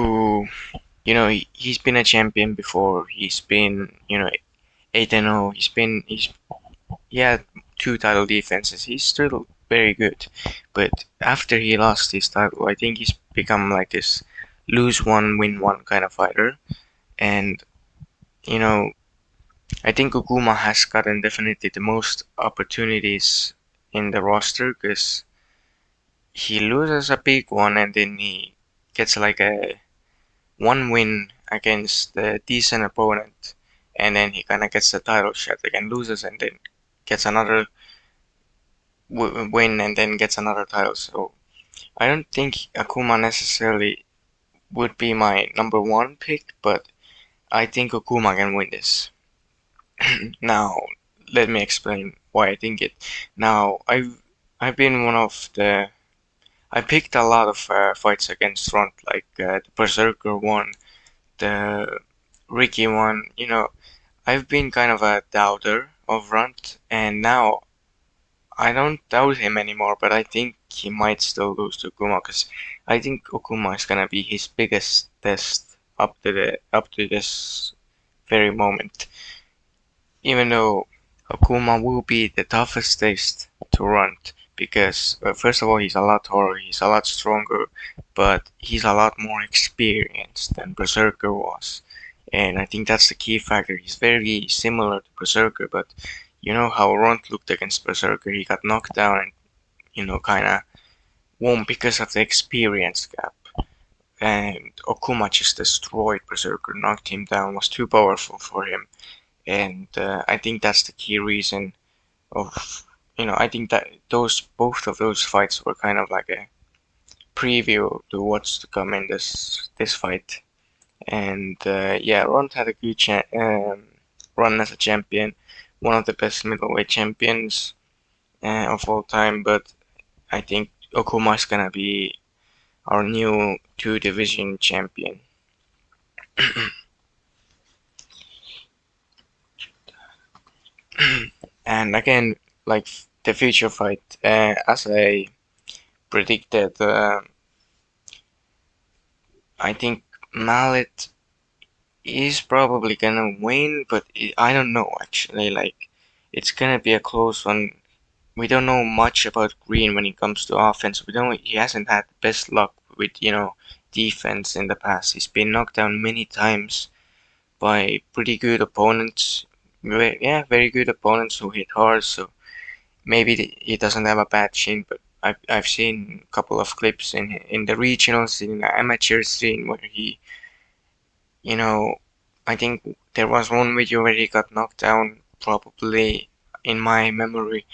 who, he's been a champion before. He's been, 8-0. He had two title defenses. He's still very good. But after he lost his title, I think he's become like this lose one, win one kind of fighter. And, you know, I think Okuma has gotten definitely the most opportunities in the roster because he loses a big one and then he gets like a one win against a decent opponent, and then he kind of gets the title shot again, loses, and then gets another win, and then gets another title. So I don't think Akuma necessarily would be my number one pick, but I think Okuma can win this. Now, let me explain why I think it. Now, I've been one of the I picked a lot of fights against Front, like the Berserker one, the Ricky one. I've been kind of a doubter of Runt, and now I don't doubt him anymore, but I think he might still lose to Okuma because I think Okuma is gonna be his biggest test up to this very moment. Even though Okuma will be the toughest test to Runt because first of all he's a lot taller, he's a lot stronger, but he's a lot more experienced than Berserker was. And I think that's the key factor. He's very similar to Berserker, but you know how Runt looked against Berserker. He got knocked down and, kind of won because of the experience gap. And Okuma just destroyed Berserker, knocked him down, was too powerful for him. And I think that's the key reason of, I think that both of those fights were kind of like a preview to what's to come in this fight. And yeah, Runt had a good run as a champion, one of the best middleweight champions of all time. But I think Okuma is gonna be our new two division champion. And again, like the future fight, as I predicted, I think Mallet is probably gonna win, but I don't know actually. Like, it's gonna be a close one. We don't know much about Green when it comes to offense. He hasn't had the best luck with defense in the past. He's been knocked down many times by pretty good opponents. Yeah, very good opponents who hit hard. So maybe he doesn't have a bad chin, but I've seen a couple of clips in the regionals, in the amateur scene where he, you know, I think there was one video where he got knocked down, probably in my memory.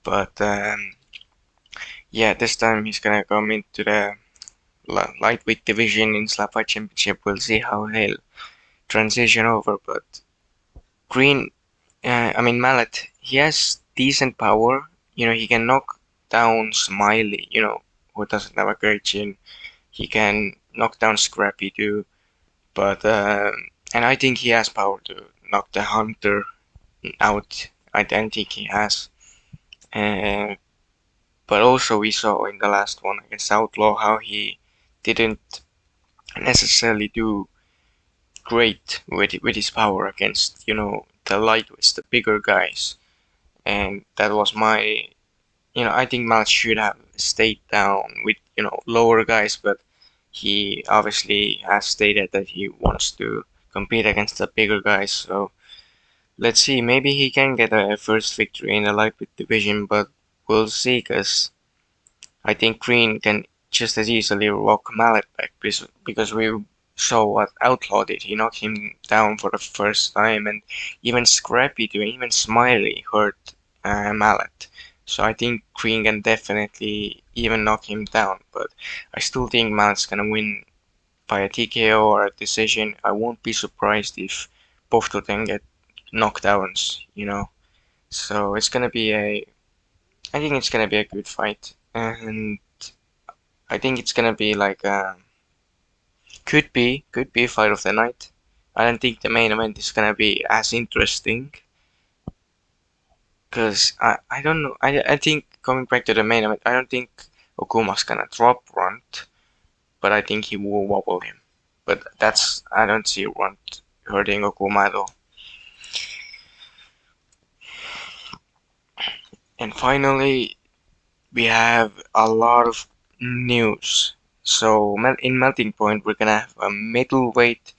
But yeah, this time he's gonna come into the lightweight division in Slapfight Championship. We'll see how he'll transition over. But Green, Mallet, he has decent power. He can knock down Smiley, who doesn't have a great chin. He can knock down Scrappy too. But and I think he has power to knock the Hunter out. I don't think he has. Uh, but also we saw in the last one against Outlaw how he didn't necessarily do great with his power against the lightweights, the bigger guys. And that was my I think Mal should have stayed down with lower guys, but he obviously has stated that he wants to compete against the bigger guys. So let's see, maybe he can get a first victory in the lightweight division, but we'll see, because I think Green can just as easily walk Mallet back, because we saw what Outlaw did. He knocked him down for the first time, and even Scrappy too, even Smiley hurt Mallet. So I think Green can definitely even knock him down, but I still think Mallet's gonna win by a TKO or a decision. I won't be surprised if both of them get knockdowns. So I think it's gonna be a good fight, and I think it's gonna be like could be fight of the night. I don't think the main event is gonna be as interesting, because I don't know. I think, coming back to the main event, I don't think Okuma's gonna drop Runt, but I think he will wobble him. but that's I don't see one hurting Okuma at all. And finally, we have a lot of news. So in Melting Point, we're gonna have a middleweight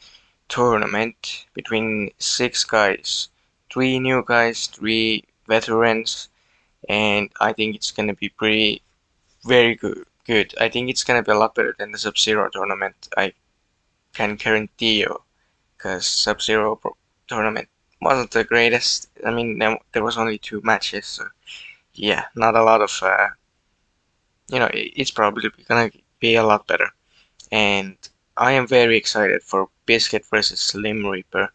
tournament between six guys, three new guys, three veterans, and I think it's gonna be pretty very good. Good. I think it's gonna be a lot better than the Sub-Zero tournament. I can guarantee you, because Sub-Zero tournament wasn't the greatest. I mean, there was only two matches, so yeah, not a lot of. It's probably gonna be a lot better. And I am very excited for Biscuit versus Slim Reaper.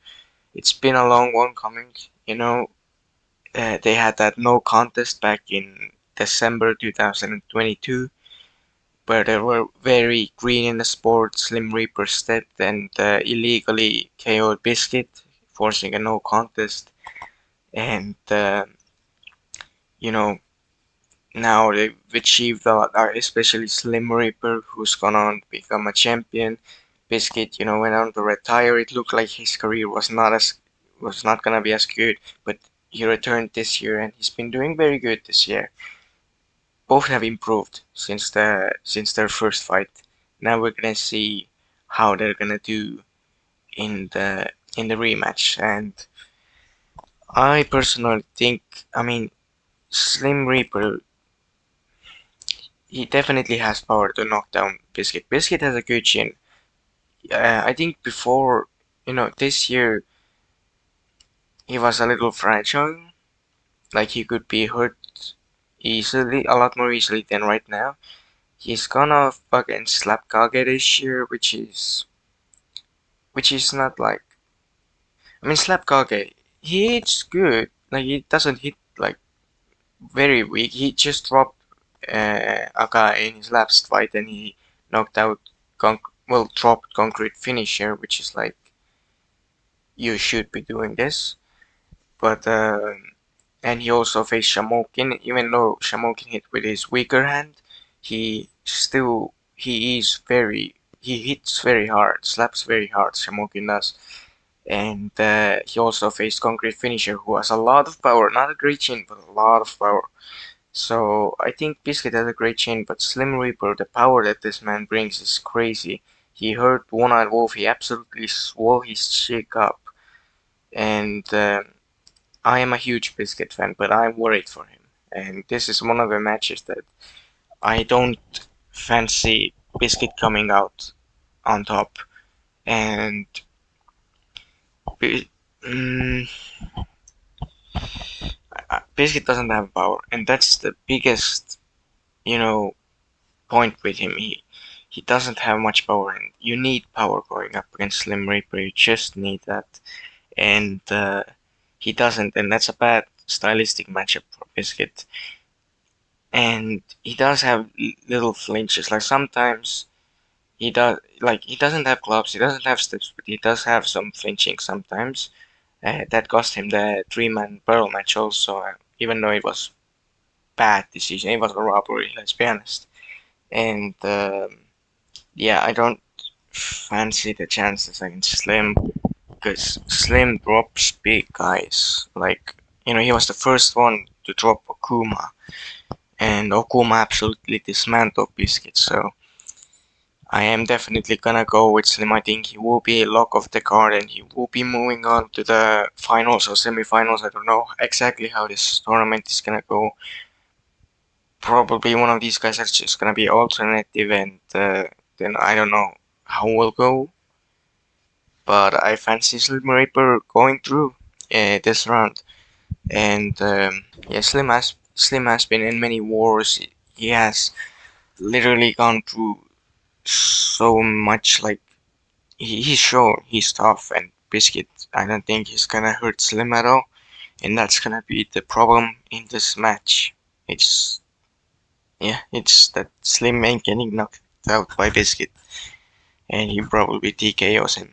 It's been a long one coming. They had that no contest back in December 2022, where they were very green in the sport. Slim Reaper stepped and illegally KO'd Biscuit, forcing a no contest. And, you know, now they've achieved a lot, especially Slim Reaper, who's gone on to become a champion. Biscuit, went on to retire. It looked like his career was not gonna be as good, but he returned this year and he's been doing very good this year. Both have improved since their first fight. Now we're gonna see how they're gonna do in the rematch. And I personally think, I mean, Slim Reaper, he definitely has power to knock down Biscuit. Biscuit has a good chin. I think before, this year he was a little fragile. Like he could be hurt easily, a lot more easily than right now. He's gonna fucking slap Kage this year, which is not like. I mean, slap Kage. He hits good. Like he doesn't hit like very weak. He just dropped a guy in his last fight, and he knocked out dropped Concrete Finisher, which is like you should be doing this. But and he also faced Shamokin. Even though Shamokin hit with his weaker hand, he hits very hard, slaps very hard. Shamokin does. And he also faced Concrete Finisher, who has a lot of power, not a great chin, but a lot of power. So I think Biscuit has a great chin, but Slim Reaper, the power that this man brings is crazy. He hurt One-Eyed Wolf. He absolutely swole his chick up, and I am a huge Biscuit fan, but I'm worried for him. And this is one of the matches that I don't fancy Biscuit coming out on top. And mm, Biscuit doesn't have power, and that's the biggest, you know, point with him. He doesn't have much power, and you need power going up against Slim Reaper. You just need that, and he doesn't, and that's a bad stylistic matchup for Biscuit. And he does have little flinches. Like sometimes he doesn't have gloves, he doesn't have steps, but he does have some flinching sometimes. That cost him the three-man barrel match also, even though it was bad decision. It was a robbery, let's be honest. And yeah, I don't fancy the chances against Slim, because Slim drops big guys. Like, he was the first one to drop Okuma, and Okuma absolutely dismantled Biscuit, so I am definitely gonna go with Slim. I think he will be a lock of the card and he will be moving on to the finals or semi-finals. I don't know exactly how this tournament is gonna go. Probably one of these guys is just gonna be alternative, and then I don't know how we'll go. But I fancy Slim Reaper going through this round. And yeah, Slim has been in many wars. He has literally gone through so much. Like he's shown he's tough, and Biscuit, I don't think he's gonna hurt Slim at all, and that's gonna be the problem in this match. It's it's that Slim ain't getting knocked out by Biscuit, and he probably TKOs him.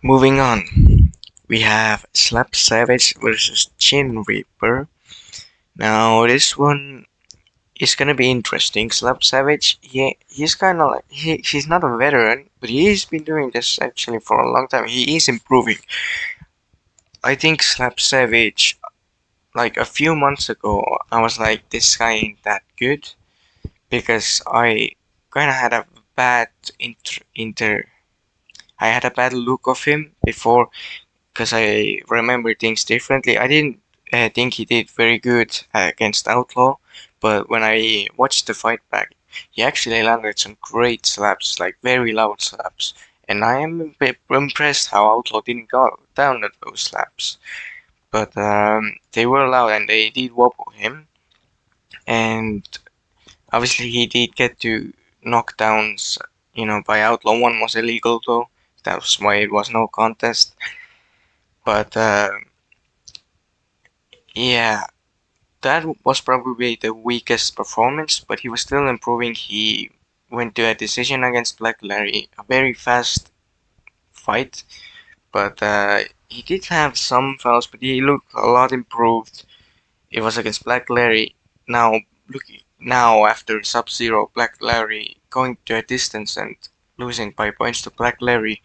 Moving on, we have Slap Savage versus Chin Reaper. Now this one it's gonna be interesting. Slap Savage, he's kind of like he's not a veteran, but he's been doing this actually for a long time. He is improving. I think Slap Savage, like a few months ago, I was like, this guy ain't that good because I kind of had a bad I had a bad look of him before because I remember things differently. I didn't think he did very good against Outlaw, but when I watched the fight back, he actually landed some great slaps, like very loud slaps. And I am a bit impressed how Outlaw didn't go down at those slaps. But they were loud and they did wobble him. And obviously he did get to knockdowns, by Outlaw. One was illegal though. That was why it was no contest. But yeah, that was probably the weakest performance, but he was still improving. He went to a decision against Black Larry, a very fast fight, but he did have some fouls, but he looked a lot improved. It was against Black Larry. Now after Sub-Zero, Black Larry going to a distance and losing by points to Black Larry.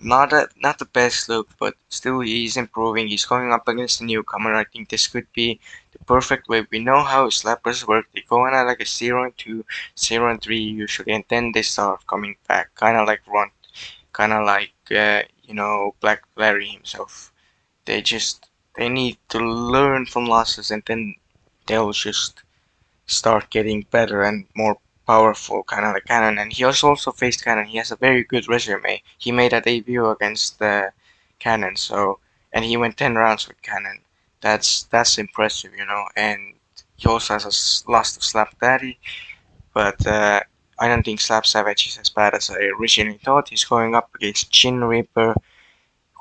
Not the best look, but still he's improving. He's going up against a newcomer. I think this could be the perfect way. We know how slappers work. They go in at like a 0-2, 0-3 usually, and then they start coming back, kind of like Ron, kind of like Black Larry himself. They need to learn from losses, and then they'll just start getting better and more powerful, kind of like Cannon. And he has also faced Cannon. He has a very good resume. He made a debut against the Cannon, and he went 10 rounds with Cannon. That's impressive, And he also has a loss to Slap Daddy, but I don't think Slap Savage is as bad as I originally thought. He's going up against Chin Reaper,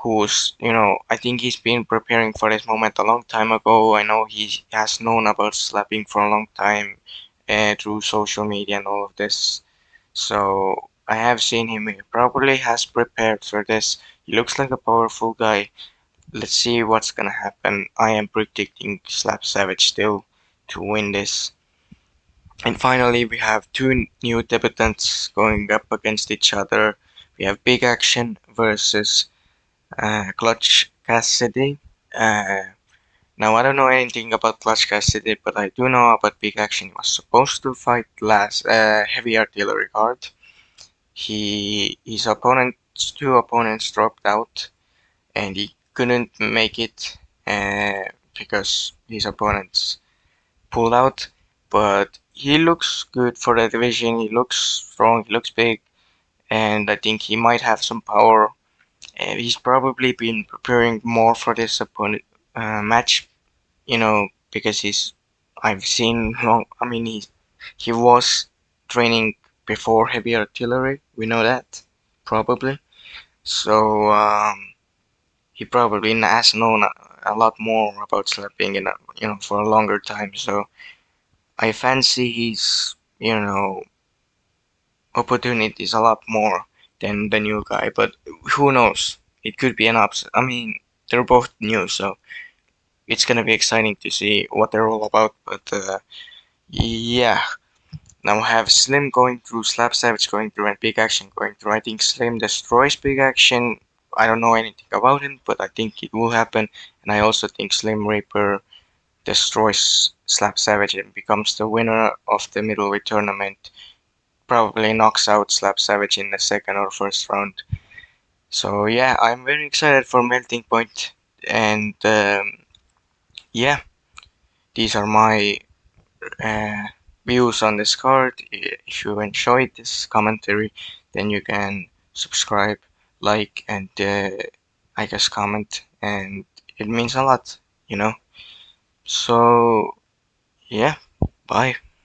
who's, I think he's been preparing for this moment a long time ago. I know he has known about slapping for a long time through social media and all of this. So I have seen him. He probably has prepared for this. He looks like a powerful guy. Let's see what's gonna happen. I am predicting Slap Savage still to win this. And finally, we have two new debutants going up against each other. We have Big Action versus Clutch Cassidy. Uh, Now I don't know anything about Clutch Cassidy, but I do know about Big Action. He was supposed to fight last Heavy Artillery Guard. His two opponents dropped out, and he couldn't make it because his opponents pulled out. But he looks good for the division. He looks strong. He looks big, and I think he might have some power. He's probably been preparing more for this opponent match, because I've seen long. I mean, he was training before Heavy Artillery. We know that probably. So he probably has known a lot more about slapping, for a longer time. So I fancy his, opportunities a lot more than the new guy. But who knows? It could be an upset. I mean, they're both new, so it's gonna be exciting to see what they're all about. But yeah, now I have Slim going through, Slap Savage going through, and Big Action going through. I think Slim destroys Big Action. I don't know anything about him, but I think it will happen. And I also think Slim Reaper destroys Slap Savage and becomes the winner of the middleweight tournament. Probably knocks out Slap Savage in the second or first round. So yeah, I'm very excited for Melting Point, and yeah, these are my uh, views on this card. If you enjoyed this commentary, then you can subscribe, like, and I guess comment, and it means a lot, you know. So yeah, bye.